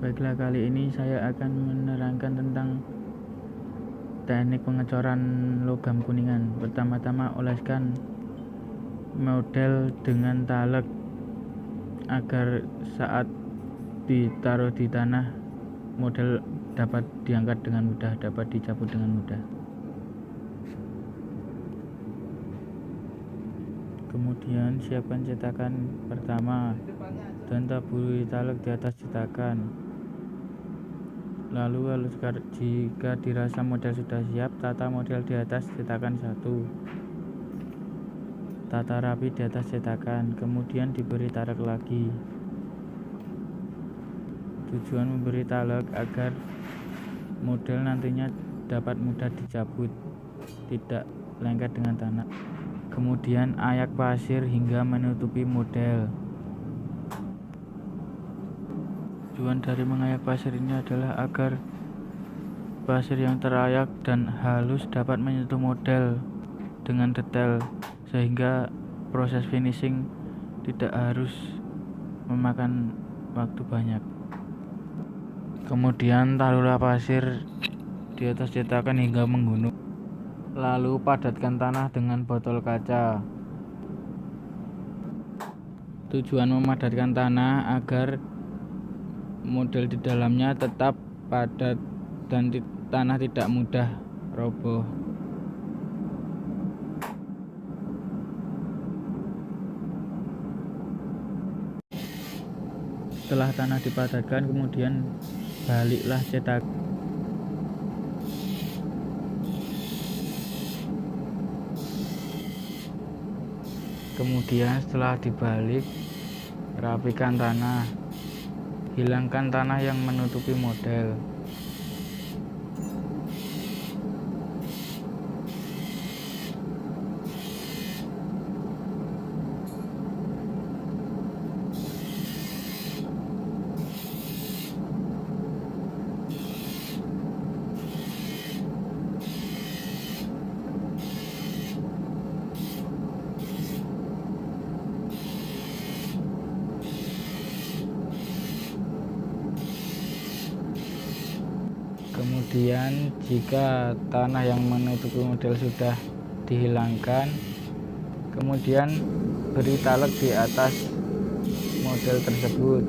Baiklah, kali ini saya akan menerangkan tentang teknik pengecoran logam kuningan. Pertama-tama oleskan model dengan taleg agar saat ditaruh di tanah model dapat diangkat dengan mudah, dapat dicabut dengan mudah. Kemudian siapkan cetakan pertama dan taburi taleg di atas cetakan. Lalu jika dirasa model sudah siap, tata model di atas cetakan 1. Tata rapi di atas cetakan, kemudian diberi taleg lagi. Tujuan memberi taleg agar model nantinya dapat mudah dicabut, tidak lengket dengan tanah. Kemudian ayak pasir hingga menutupi model. Tujuan dari mengayak pasir ini adalah agar pasir yang terayak dan halus dapat menyentuh model dengan detail, sehingga proses finishing tidak harus memakan waktu banyak. Kemudian taruhlah pasir di atas cetakan hingga menggunung. Lalu padatkan tanah dengan botol kaca. Tujuan memadatkan tanah agar model di dalamnya tetap padat dan tanah tidak mudah roboh. Setelah tanah dipadatkan, kemudian baliklah cetak. Kemudian setelah dibalik, rapikan tanah. Hilangkan tanah yang menutupi model. Kemudian jika tanah yang menutupi model sudah dihilangkan, kemudian beri taleg di atas model tersebut.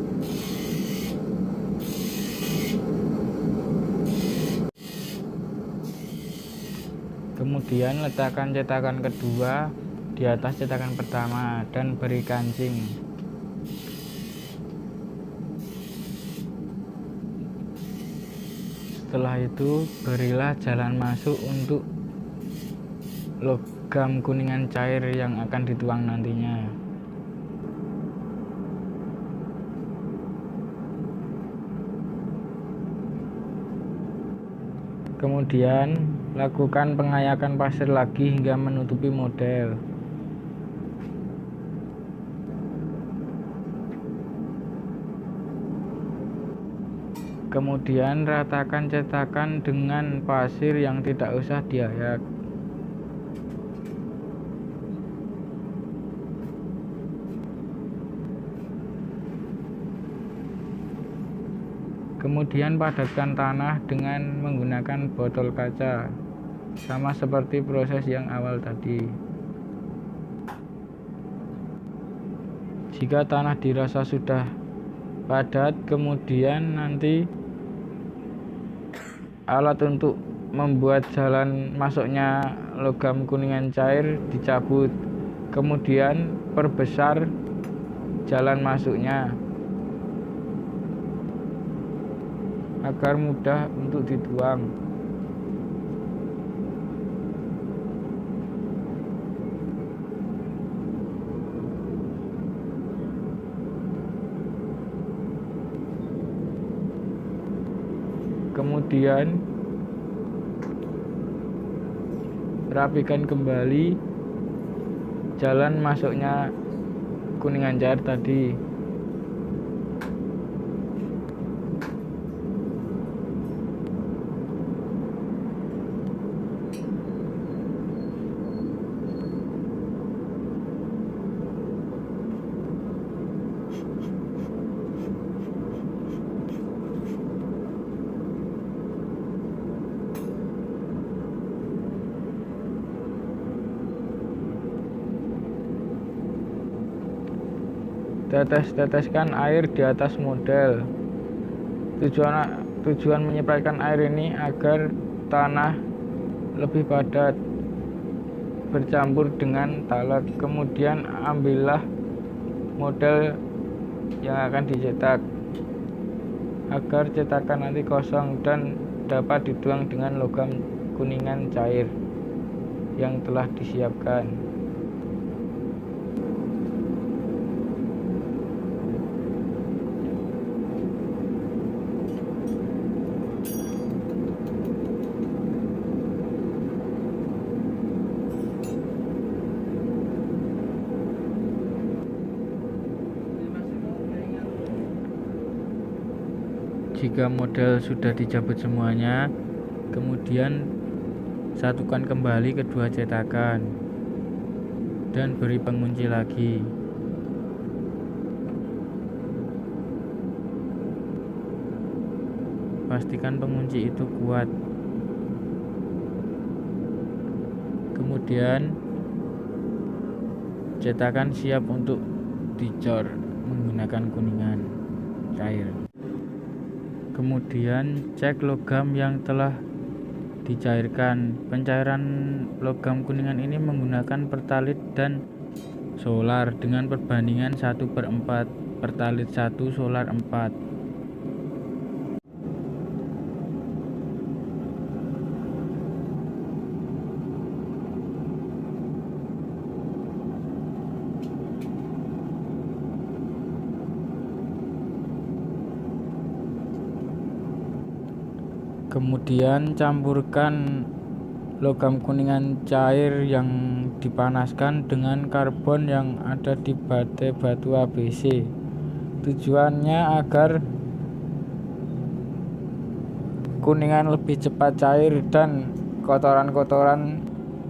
Kemudian letakkan cetakan kedua di atas cetakan pertama dan beri kancing. Setelah itu berilah jalan masuk untuk logam kuningan cair yang akan dituang nantinya. Kemudian lakukan pengayakan pasir lagi hingga menutupi model. Kemudian ratakan cetakan dengan pasir yang tidak usah diayak. Kemudian padatkan tanah dengan menggunakan botol kaca, sama seperti proses yang awal tadi. Jika tanah dirasa sudah padat, kemudian nanti alat untuk membuat jalan masuknya logam kuningan cair dicabut, kemudian perbesar jalan masuknya agar mudah untuk dituang. Kemudian rapikan kembali jalan masuknya kuningan cair tadi. Tetes-teteskan air di atas model. Tujuan menyipraikan air ini agar tanah lebih padat bercampur dengan taleg. Kemudian ambillah model yang akan dicetak agar cetakan nanti kosong dan dapat dituang dengan logam kuningan cair yang telah disiapkan. Jika model sudah dicabut semuanya, kemudian satukan kembali kedua cetakan dan beri pengunci lagi. Pastikan pengunci itu kuat. Kemudian cetakan siap untuk dicor menggunakan kuningan cair. Kemudian cek logam yang telah dicairkan. Pencairan logam kuningan ini menggunakan pertalit dan solar dengan perbandingan 1/4, pertalit 1, solar 4. Kemudian campurkan logam kuningan cair yang dipanaskan dengan karbon yang ada di batai batu ABC. Tujuannya agar kuningan lebih cepat cair dan kotoran-kotoran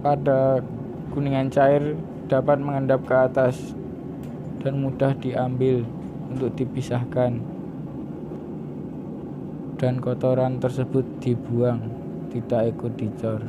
pada kuningan cair dapat mengendap ke atas dan mudah diambil untuk dipisahkan, dan kotoran tersebut dibuang, tidak ikut dicor.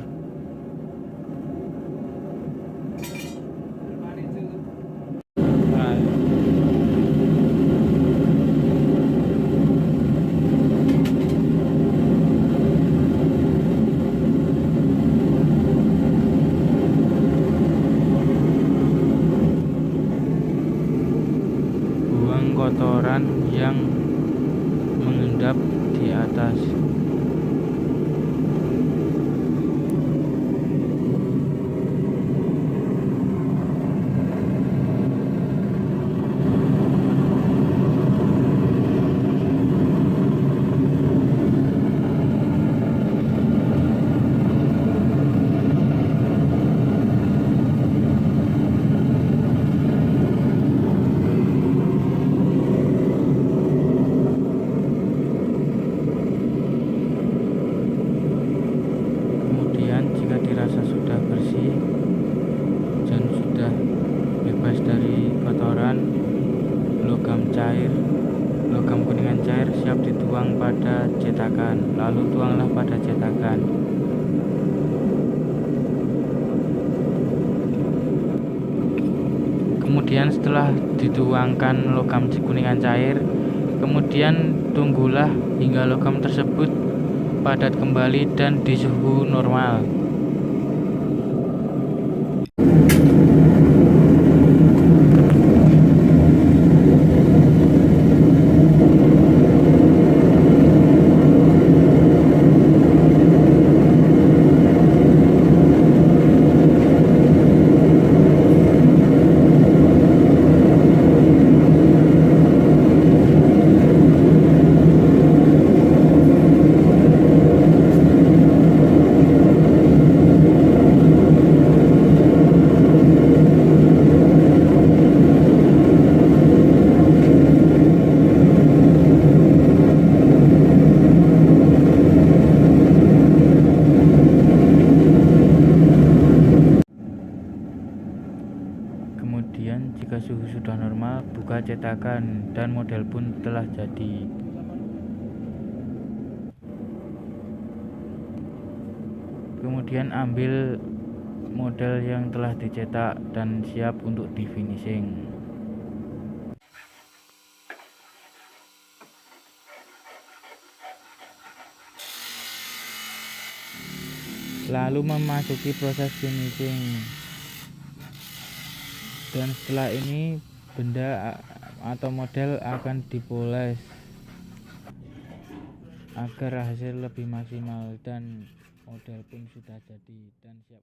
Buang kotoran yang mengendap di atas. Jika dirasa sudah bersih dan sudah bebas dari kotoran, logam kuningan cair siap dituang pada cetakan. Lalu tuanglah pada cetakan. Kemudian setelah dituangkan logam kuningan cair, kemudian tunggulah hingga logam tersebut padat kembali dan di suhu normal. Kemudian jika suhu sudah normal, buka cetakan dan model pun telah jadi. Kemudian ambil model yang telah dicetak dan siap untuk di finishing. lalu memasuki proses finishing. Dan setelah ini benda atau model akan dipoles agar hasil lebih maksimal, dan model pun sudah jadi dan siap